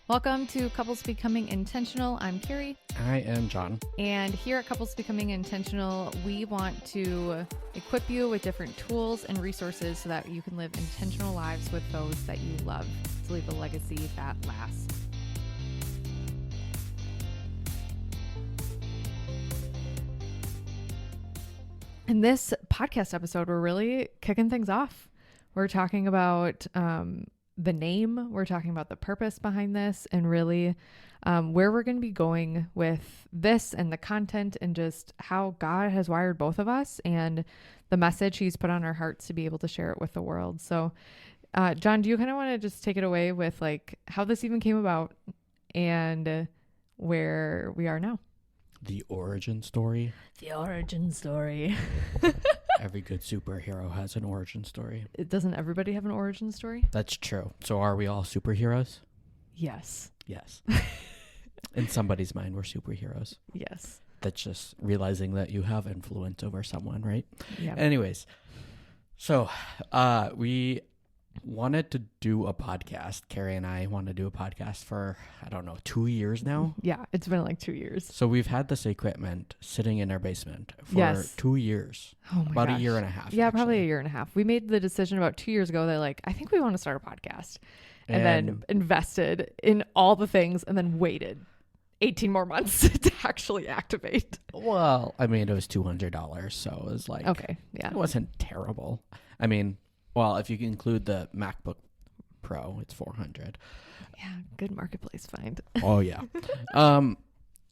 Welcome to Couples Becoming Intentional. I'm Carrie. I am John. And here at Couples Becoming Intentional, we want to equip you with different tools and resources so that you can live intentional lives with those that you love to leave a legacy that lasts. In this podcast episode, we're really kicking things off. We're talking about the name, we're talking about the purpose behind this, and really where we're going to be going with this and the content and just how God has wired both of us and the message he's put on our hearts to be able to share it with the world. So, John, do you kind of want to just take it away with like how this even came about and where we are now? The origin story. The origin story. Every good superhero has an origin story. Doesn't everybody have an origin story? That's true. So are we all superheroes? Yes. Yes. In somebody's mind, we're superheroes. Yes. That's just realizing that you have influence over someone, right? Yeah. Anyways, so we wanted to do a podcast. Carrie and I want to do a podcast for, 2 years now. Yeah, it's been like 2 years. So we've had this equipment sitting in our basement for 2 years. Oh my About gosh. a year and a half. Yeah, actually. probably a year and a half. We made the decision about 2 years ago that like, I think we want to start a podcast and then invested in all the things and then waited 18 more months to actually activate. Well, I mean, it was $200. So it was like, okay. Yeah. It wasn't terrible. I mean, well, if you include the MacBook Pro, it's $400. Yeah. Good marketplace find. Oh yeah.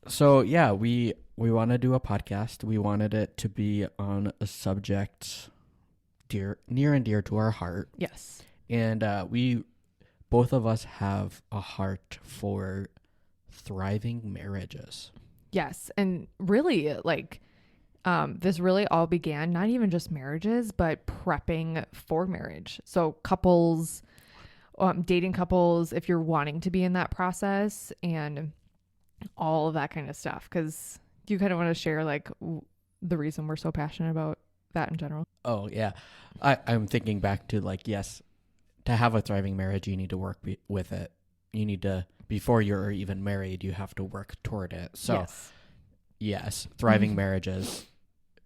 So yeah, we want to do a podcast. We wanted it to be on a subject near and dear to our heart. Yes. And we both of us have a heart for thriving marriages. Yes. And really like this really all began not even just marriages, but prepping for marriage. So couples, dating couples, if you're wanting to be in that process and all of that kind of stuff. Because you kind of want to share like the reason we're so passionate about that in general. Oh yeah. I'm thinking back to like, yes, to have a thriving marriage, you need to work with it. You need to, before you're even married, you have to work toward it. So yes, thriving marriages,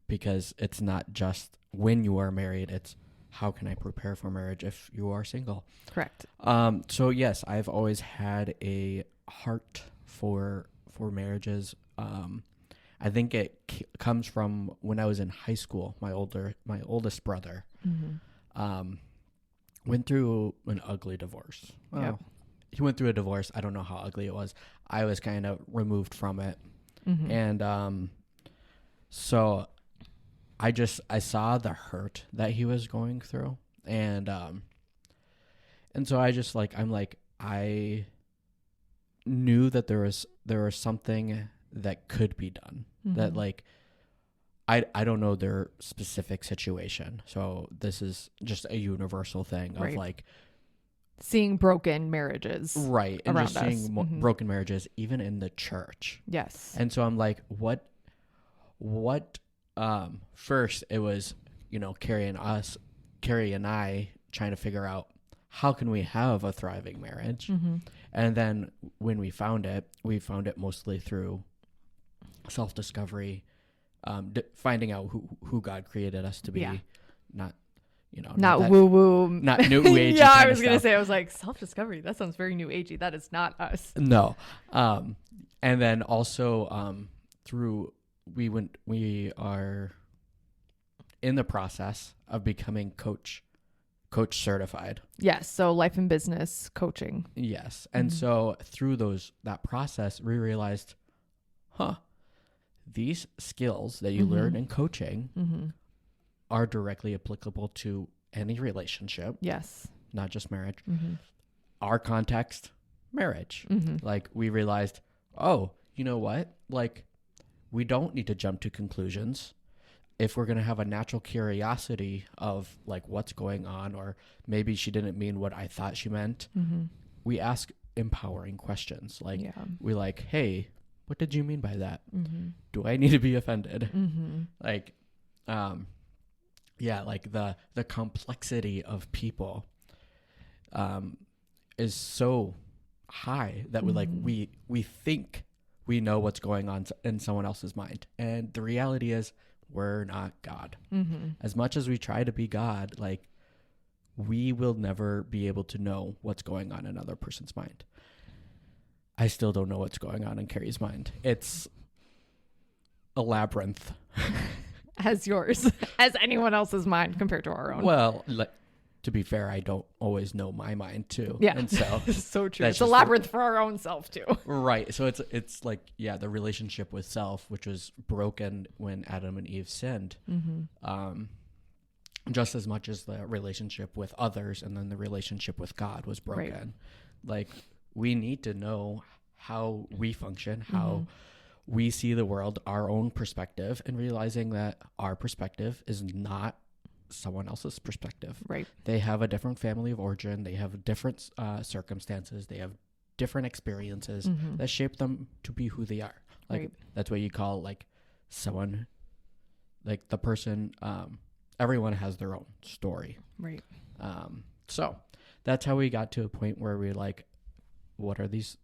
because it's not just when you are married, it's how can I prepare for marriage if you are single? Correct. So yes, I've always had a heart for marriages. I think it comes from when I was in high school. My oldest brother went through an ugly divorce. Yeah. He went through a divorce. I don't know how ugly it was. I was kind of removed from it. And so I saw the hurt that he was going through. And so I knew that there was something that could be done, that like, I don't know their specific situation. So this is just a universal thing of like seeing broken marriages. Right. And just us. seeing broken marriages, even in the church. Yes. And so I'm like, what, first it was, Carrie and I trying to figure out how can we have a thriving marriage? And then when we found it mostly through self-discovery, finding out who God created us to be, not woo-woo. Not new agey. Yeah, I was going to say, I was like, self-discovery, that sounds very new agey. That is not us. No. And then also we are in the process of becoming coach certified. Yes. So life and business coaching. Yes. And so through that process, we realized, these skills that you learn in coaching are directly applicable to any relationship. Yes. Not just marriage. Our context, marriage. Like we realized, you know what? Like we don't need to jump to conclusions. If we're going to have a natural curiosity of like what's going on, or maybe she didn't mean what I thought she meant, we ask empowering questions. Like we like, hey, what did you mean by that? Do I need to be offended? Like, like the complexity of people is so high that we like we think we know what's going on in someone else's mind, and the reality is we're not God. As much as we try to be God, like, we will never be able to know what's going on in another person's mind. I still don't know what's going on in Carrie's mind. It's a labyrinth. As yours, as anyone else's mind compared to our own. Well, like, to be fair, I don't always know my mind too. Yeah. And so so true. It's a labyrinth for our own self too. Right. So it's like, yeah, the relationship with self, which was broken when Adam and Eve sinned. Just as much as the relationship with others and then the relationship with God was broken. Right. Like, we need to know how we function, how we see the world, our own perspective, and realizing that our perspective is not someone else's perspective. Right. They have a different family of origin. They have different circumstances. They have different experiences that shape them to be who they are. Like, that's what you call, like, someone, like, the person, everyone has their own story. Right. So that's how we got to a point where we're like, what are these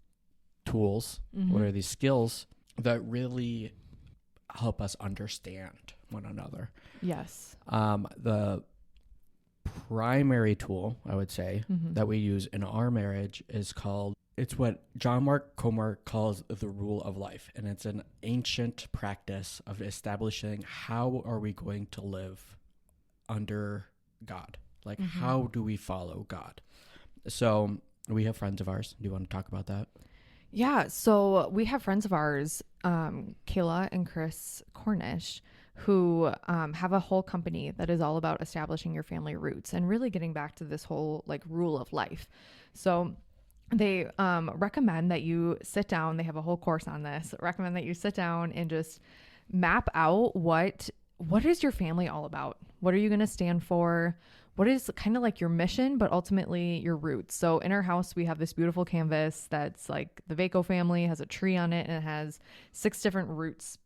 tools? What are these skills that really help us understand one another? Yes. The primary tool, I would say, that we use in our marriage is called, it's what John Mark Comer calls the rule of life. And it's an ancient practice of establishing how are we going to live under God? Like, how do we follow God? So we have friends of ours. Do you want to talk about that? Yeah. So we have friends of ours, Kayla and Chris Cornish, who have a whole company that is all about establishing your family roots and really getting back to this whole, like, rule of life. So they recommend that you sit down. They have a whole course on this. Recommend that you sit down and just map out what is your family all about? What are you going to stand for? What is kind of like your mission, but ultimately your roots? So in our house, we have this beautiful canvas that's like the Vaco family, has a tree on it, and it has 6 different roots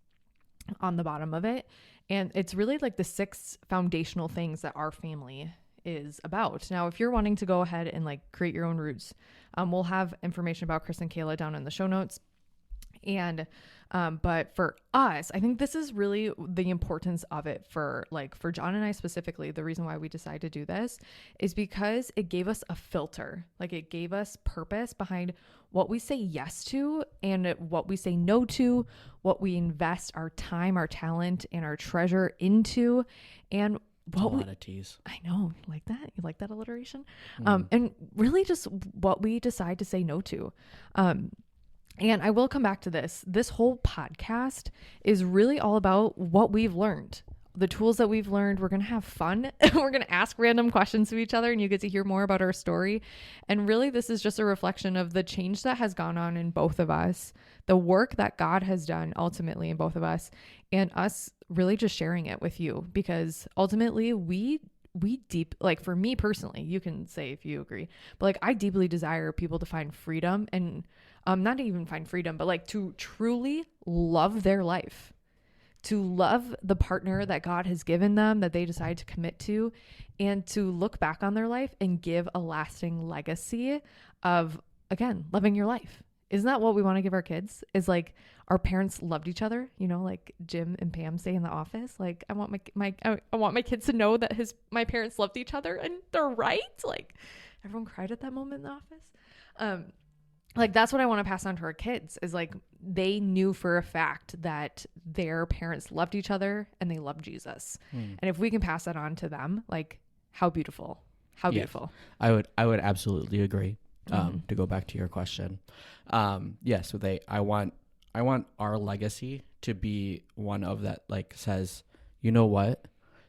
on the bottom of it. And it's really like the 6 foundational things that our family is about. Now, if you're wanting to go ahead and, like, create your own roots, we'll have information about Chris and Kayla down in the show notes. And but for us, I think this is really the importance of it for John and I specifically. The reason why we decided to do this is because it gave us a filter. Like, it gave us purpose behind what we say yes to and what we say no to, what we invest our time, our talent, and our treasure into, and what a lot of teas. I know, like that. You like that alliteration? And really just what we decide to say no to. And I will come back to this. This whole podcast is really all about what we've learned, the tools that we've learned. We're going to have fun. We're going to ask random questions to each other, and you get to hear more about our story. And really, this is just a reflection of the change that has gone on in both of us, the work that God has done ultimately in both of us, and us really just sharing it with you, because ultimately we deep, like, for me personally, you can say if you agree, but, like, I deeply desire people to find freedom, and not even find freedom, but, like, to truly love their life, to love the partner that God has given them, that they decide to commit to, and to look back on their life and give a lasting legacy of, again, loving your life. Isn't that what we want to give our kids? Is, like, our parents loved each other, you know, like Jim and Pam say in The Office. Like, I want my kids to know that my parents loved each other, and they're right. Like, everyone cried at that moment in The Office. Like, that's what I want to pass on to our kids, is, like, they knew for a fact that their parents loved each other and they loved Jesus. And if we can pass that on to them, like, how beautiful, how beautiful. I would absolutely agree. To go back to your question. So I want our legacy to be one of that, like, says, you know what?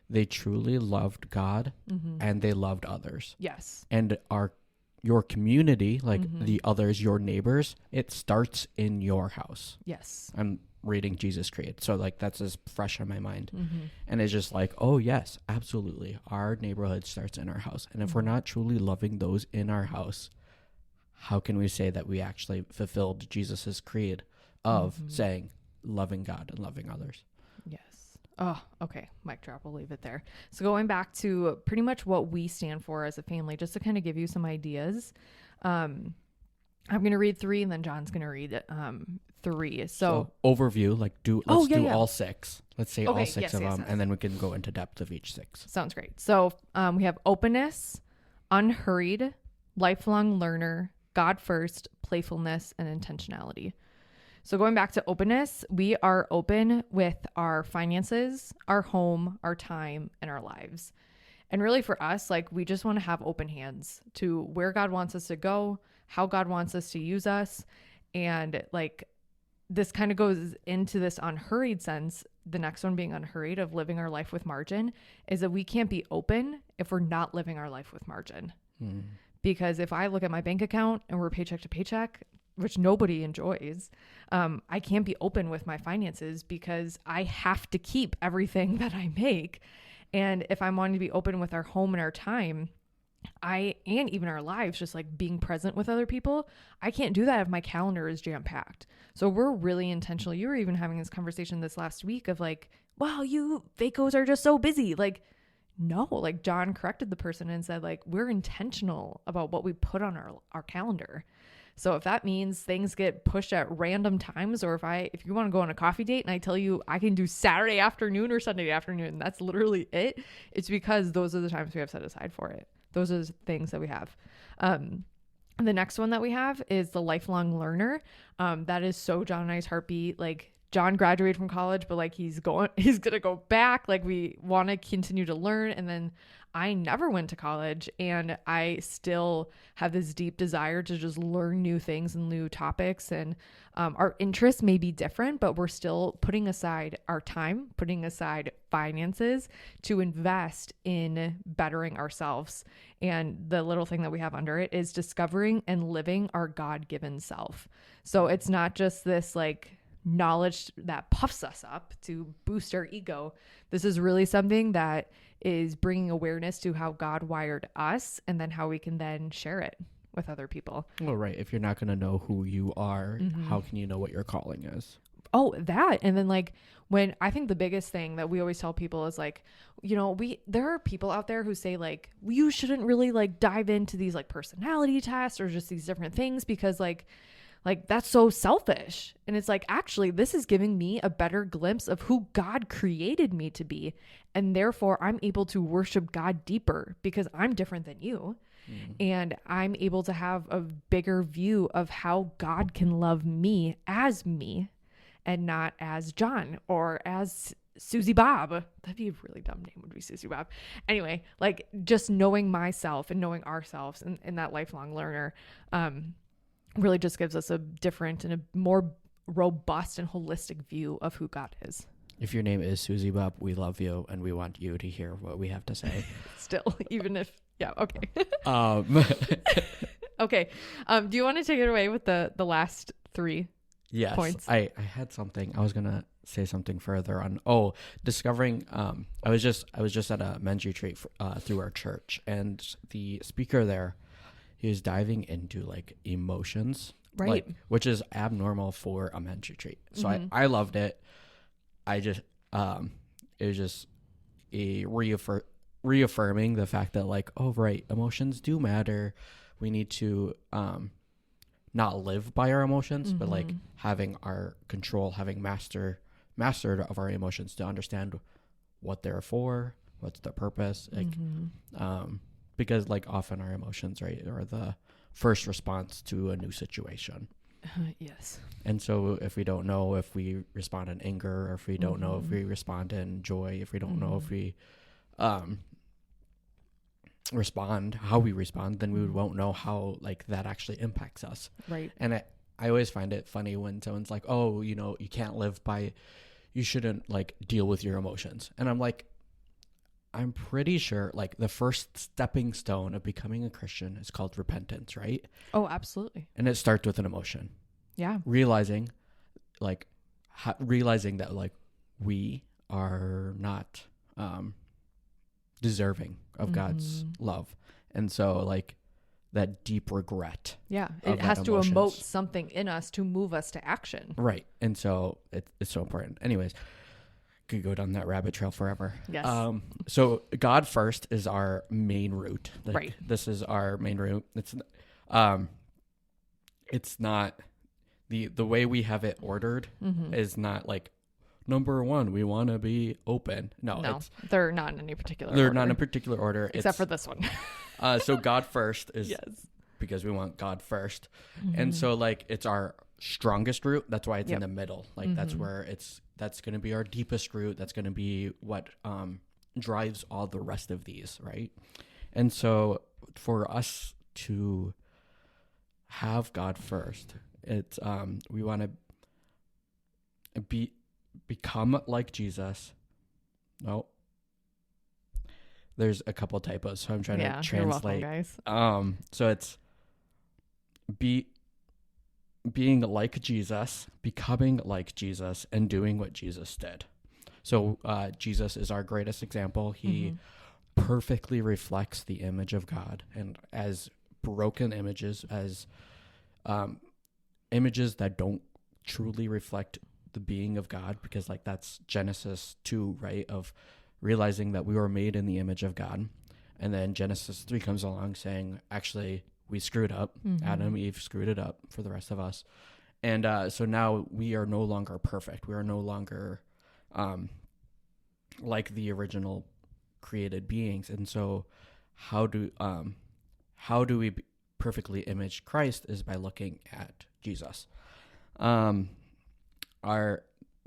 They truly loved God and they loved others. Yes. And your community, like the others, your neighbors, it starts in your house. Yes. I'm reading Jesus Creed, so, like, that's as fresh on my mind. And it's just like, oh yes, absolutely, our neighborhood starts in our house. And if we're not truly loving those in our house, how can we say that we actually fulfilled Jesus's creed of saying loving God and loving others? Yes. Oh, okay. Mic drop. We'll leave it there. So going back to pretty much what we stand for as a family, just to kind of give you some ideas. I'm going to read 3 and then John's going to read 3. So overview, like let's do all 6. Let's say all 6 of them, yes. and then we can go into depth of each 6. Sounds great. So we have openness, unhurried, lifelong learner, God first, playfulness, and intentionality. So going back to openness, we are open with our finances, our home, our time, and our lives. And really for us, like we just want to have open hands to where God wants us to go, how God wants us to use us. And like this kind of goes into this unhurried sense. The next one being unhurried of living our life with margin is that we can't be open if we're not living our life with margin. Because if I look at my bank account and we're paycheck to paycheck, which nobody enjoys, I can't be open with my finances because I have to keep everything that I make. And if I'm wanting to be open with our home and our time, and even our lives, just like being present with other people, I can't do that if my calendar is jam packed. So we're really intentional. You were even having this conversation this last week of like, wow, you Vacos are just so busy. Like, no, like John corrected the person and said like, we're intentional about what we put on our calendar. So if that means things get pushed at random times, or if you want to go on a coffee date and I tell you I can do Saturday afternoon or Sunday afternoon, that's literally it. It's because those are the times we have set aside for it. Those are the things that we have. The next one that we have is the lifelong learner. That is so John and I's heartbeat. Like John graduated from college, but like he's going to go back. Like we want to continue to learn. And then I never went to college and I still have this deep desire to just learn new things and new topics. And our interests may be different, but we're still putting aside our time, putting aside finances to invest in bettering ourselves. And the little thing that we have under it is discovering and living our God-given self. So it's not just this like knowledge that puffs us up to boost our ego. This is really something that is bringing awareness to how God wired us and then how we can then share it with other people. Well, right. If you're not going to know who you are, how can you know what your calling is? Oh, that. And then like when I think the biggest thing that we always tell people is like, you know, there are people out there who say like, you shouldn't really like dive into these like personality tests or just these different things because like that's so selfish. And it's like, actually, this is giving me a better glimpse of who God created me to be. And therefore I'm able to worship God deeper because I'm different than you. And I'm able to have a bigger view of how God can love me and not as John or as Susie Bob. That'd be a really dumb name, would be Susie Bob. Anyway, like just knowing myself and knowing ourselves and that lifelong learner, really just gives us a different and a more robust and holistic view of who God is. If your name is Susie Bob, we love you and we want you to hear what we have to say. Still, even if, yeah, okay. Okay. Do you want to take it away with the last 3 yes, points? I had something. I was going to say something further on. Discovering, I was just at a men's retreat through our church, and the speaker there, he was diving into like emotions, right? Which is abnormal for a men's retreat. So I loved it. I just, it was just a reaffirming the fact that like, oh, right, emotions do matter. We need to, not live by our emotions, but like having our control, having mastered of our emotions to understand what they're for, what's the purpose, like, because like often our emotions, right, are the first response to a new situation. Yes. And so if we don't know if we respond in anger, or if we don't know if we respond in joy, if we don't know if we respond, how we respond, then we won't know how like that actually impacts us. Right. And I always find it funny when someone's like, oh, you know, you shouldn't like deal with your emotions. And I'm like, I'm pretty sure like the first stepping stone of becoming a Christian is called repentance, right? Oh, absolutely. And it starts with an emotion. Yeah. Realizing that like we are not deserving of God's love. And so like that deep regret. Yeah. It has to emote something in us to move us to action. Right. And so it's so important. Anyways, could go down that rabbit trail forever. Yes. So God first is our main route. Like, right. This is our main route. it's not the way we have it ordered is not like number one, we want to be open. No, they're not in any particular they're order. not in a particular order. Except for this one. So God first is yes. because we want God first. And so like it's our strongest root. That's why it's in the middle. Like that's where that's going to be our deepest root. That's going to be what drives all the rest of these, right? And so for us to have God first, it's we want to become like Jesus. No. There's a couple typos, so I'm trying to translate. You're welcome, guys. So it's being like Jesus, becoming like Jesus, and doing what Jesus did. So Jesus is our greatest example. He perfectly reflects the image of God, and as broken images, as images that don't truly reflect the being of God, because like that's Genesis 2, right? Of realizing that we were made in the image of God. And then Genesis 3 comes along saying, actually, we screwed up. Adam, Eve screwed it up for the rest of us. And so now we are no longer perfect. We are no longer like the original created beings. And so how do we perfectly image Christ is by looking at Jesus. Our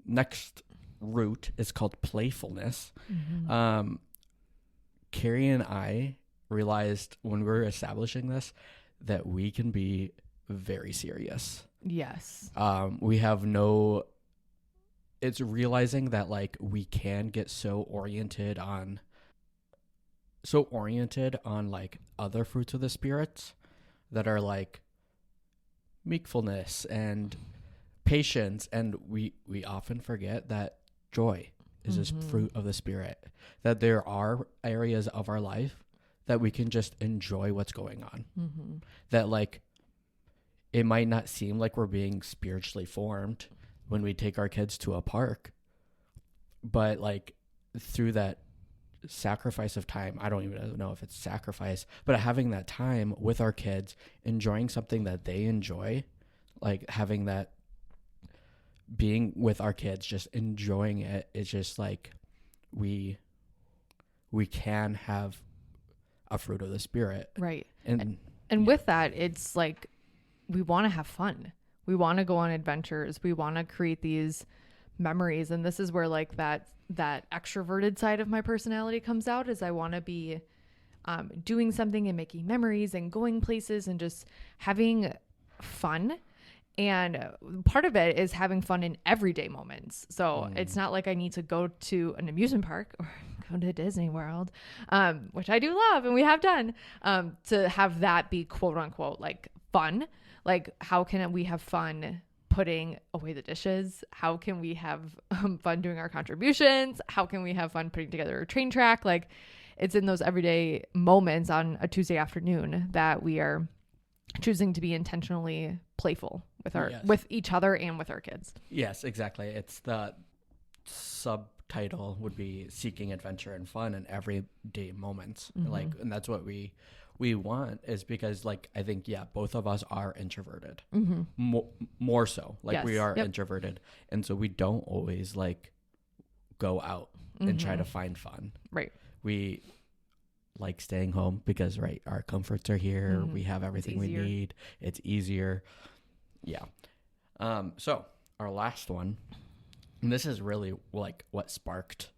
next root is called playfulness. Carrie and I realized when we were establishing this that we can be very serious. Yes. We have it's realizing that like we can get so oriented on like other fruits of the Spirit that are like meekfulness and patience, and we often forget that joy is this fruit of the Spirit, that there are areas of our life that we can just enjoy what's going on, that like it might not seem like we're being spiritually formed when we take our kids to a park, but like through that sacrifice of time, I don't even know if it's sacrifice, but having that time with our kids, enjoying something that they enjoy, like having that being with our kids, just enjoying it, it's just like we can have a fruit of the Spirit, right? And with that, it's like we want to have fun, we want to go on adventures, we want to create these memories, and this is where like that extroverted side of my personality comes out, is I want to be doing something and making memories and going places and just having fun. And part of it is having fun in everyday moments. So it's not like I need to go to an amusement park or go to Disney World, which I do love and we have done, to have that be quote unquote like fun. Like how can we have fun putting away the dishes? How can we have fun doing our contributions? How can we have fun putting together a train track? Like it's in those everyday moments on a Tuesday afternoon that we are choosing to be intentionally playful with with each other and with our kids. Yes, exactly. It's the subtitle would be seeking adventure and fun in everyday moments. Like, and that's what we want, is because like, I think, both of us are introverted, more so like we are introverted. And so we don't always like go out and try to find fun. Right. We like staying home because our comforts are here. We have everything we need. It's easier. Yeah. So our last one, and this is really like what sparked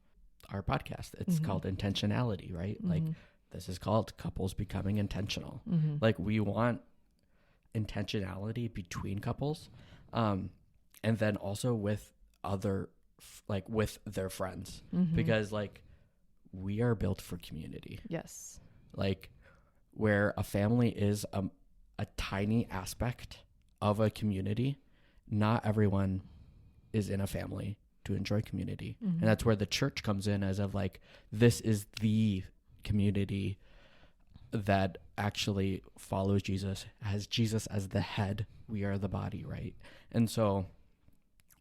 our podcast. It's called intentionality, right? Like this is called couples becoming intentional. Like we want intentionality between couples, and then also with with their friends, because like we are built for community. Yes. Like where a family is a tiny aspect of a community, not everyone is in a family to enjoy community. And that's where the church comes in, as of like, this is the community that actually follows Jesus, has Jesus as the head. We are the body, right? And so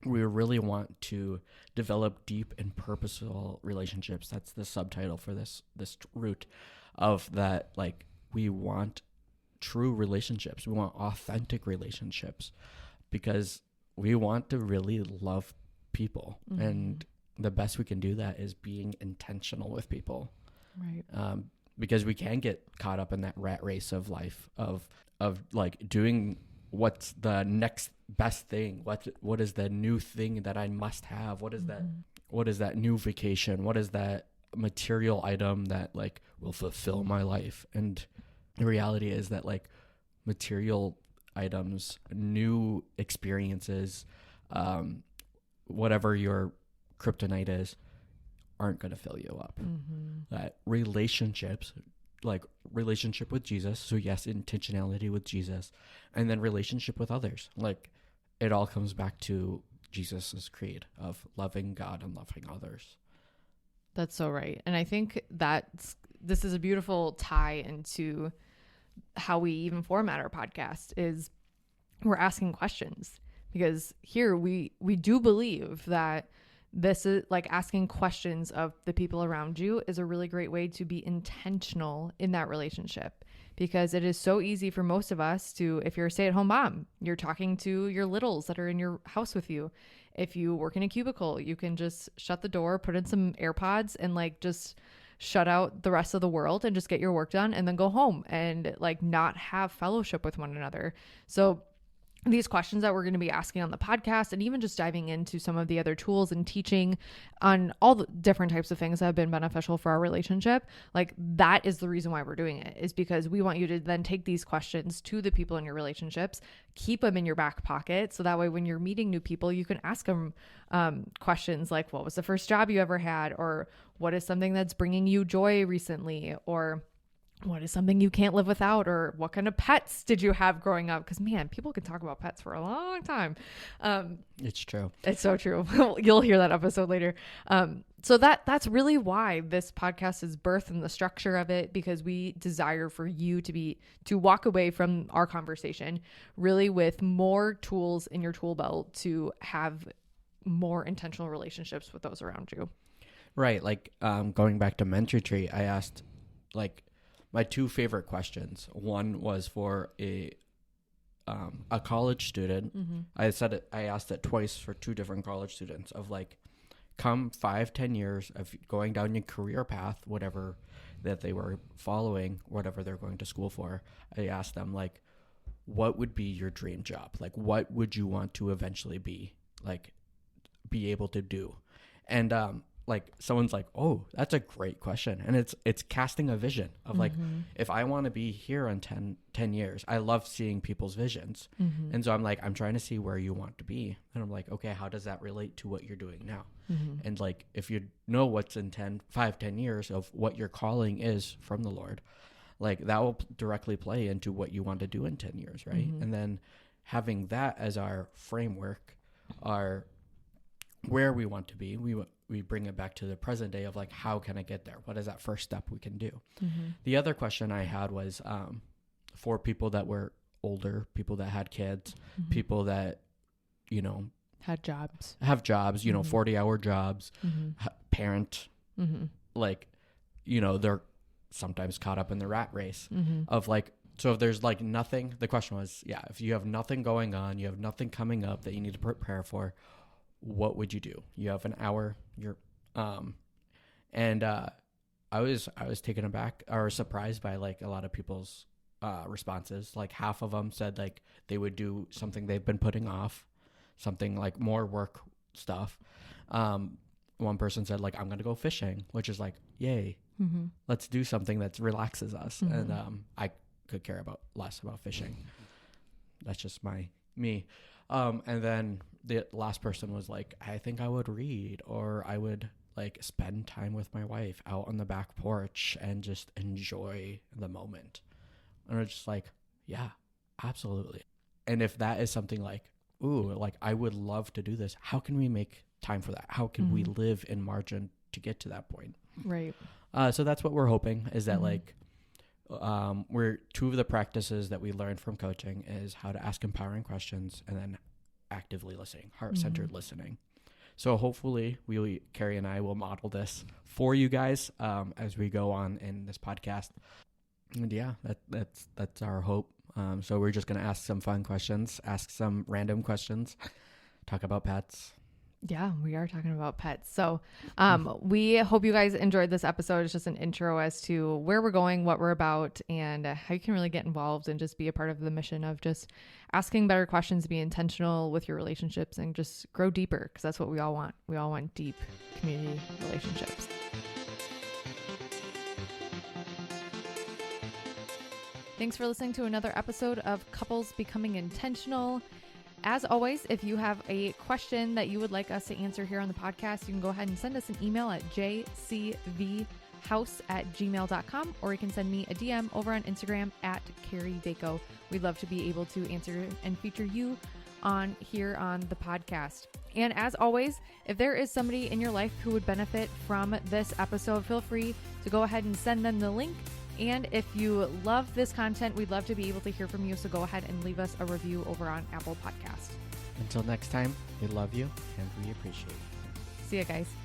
we really want to develop deep and purposeful relationships. That's the subtitle for this root of that. Like we want true relationships. We want authentic relationships because we want to really love people. And the best we can do that is being intentional with people. Right. Because we can get caught up in that rat race of life of like doing what's the next best thing. What is the new thing that I must have? What is that? What is that new vacation? What is that material item that like will fulfill my life? And the reality is that like material items, new experiences, whatever your kryptonite is, aren't going to fill you up. That relationships, like relationship with Jesus, so yes, intentionality with Jesus, and then relationship with others, like it all comes back to Jesus's creed of loving God and loving others. That's so right. And I think this is a beautiful tie into how we even format our podcast is we're asking questions, because here we do believe that this is like asking questions of the people around you is a really great way to be intentional in that relationship, because it is so easy for most of us to, if you're a stay-at-home mom, you're talking to your littles that are in your house with you. If you work in a cubicle, you can just shut the door, put in some AirPods, and like just shut out the rest of the world and just get your work done and then go home and like not have fellowship with one another. So these questions that we're going to be asking on the podcast, and even just diving into some of the other tools and teaching on all the different types of things that have been beneficial for our relationship, like that is the reason why we're doing it, is because we want you to then take these questions to the people in your relationships, keep them in your back pocket. So that way, when you're meeting new people, you can ask them questions like, what was the first job you ever had? Or what is something that's bringing you joy recently? Or what is something you can't live without? Or what kind of pets did you have growing up? Because man, people can talk about pets for a long time. It's true. It's so true. You'll hear that episode later. So that's really why this podcast is birthed, and the structure of it, because we desire for you to walk away from our conversation really with more tools in your tool belt to have more intentional relationships with those around you. Right. Like going back to Mentor Tree, I asked like my two favorite questions. One was for a college student. I asked it twice for two different college students of like, come 5-10 years of going down your career path, whatever that they were following, whatever they're going to school for. I asked them like, what would be your dream job? Like, what would you want to eventually be able to do? And like someone's like, oh, that's a great question. And it's casting a vision of like, if I want to be here in 10 years, I love seeing people's visions. And so I'm like, I'm trying to see where you want to be. And I'm like, okay, how does that relate to what you're doing now? And like, if you know what's in 5-10 years of what your calling is from the Lord, like that will directly play into what you want to do in 10 years. Right. And then having that as our framework, our where we want to be, we bring it back to the present day of like, how can I get there? What is that first step we can do? The other question I had was for people that were older, people that had kids, people that, you know, have jobs, you know, 40-hour jobs, parent, like, you know, they're sometimes caught up in the rat race of like, so if there's like nothing, the question was, if you have nothing going on, you have nothing coming up that you need to prepare for, what would you do? You have an hour, I was taken aback or surprised by like a lot of people's responses. Like half of them said like they would do something they've been putting off, something like more work stuff. One person said like, I'm going to go fishing, which is like, yay, let's do something that relaxes us. And I could care less about fishing. That's just me. And then the last person was like, I think I would read, or I would like spend time with my wife out on the back porch and just enjoy the moment. And it's just like, yeah, absolutely. And if that is something like, ooh, like I would love to do this, how can we make time for that? How can we live in margin to get to that point? Right. So that's what we're hoping is that like, we're two of the practices that we learned from coaching is how to ask empowering questions and then actively listening, heart-centered listening. So hopefully Carrie and I will model this for you guys as we go on in this podcast. And yeah, that's our hope. So we're just going to ask some fun questions, ask some random questions, talk about pets. Yeah, we are talking about pets. So we hope you guys enjoyed this episode. It's just an intro as to where we're going, what we're about, and how you can really get involved and just be a part of the mission of just asking better questions, be intentional with your relationships, and just grow deeper, because that's what we all want. We all want deep community relationships. Thanks for listening to another episode of Couples Becoming Intentional. As always, if you have a question that you would like us to answer here on the podcast, you can go ahead and send us an email at jcvhouse@gmail.com, or you can send me a DM over on Instagram at Carrie Vaco. We'd love to be able to answer and feature you on here on the podcast. And as always, if there is somebody in your life who would benefit from this episode, feel free to go ahead and send them the link. And if you love this content, we'd love to be able to hear from you. So go ahead and leave us a review over on Apple Podcasts. Until next time, we love you and we appreciate you. See you guys.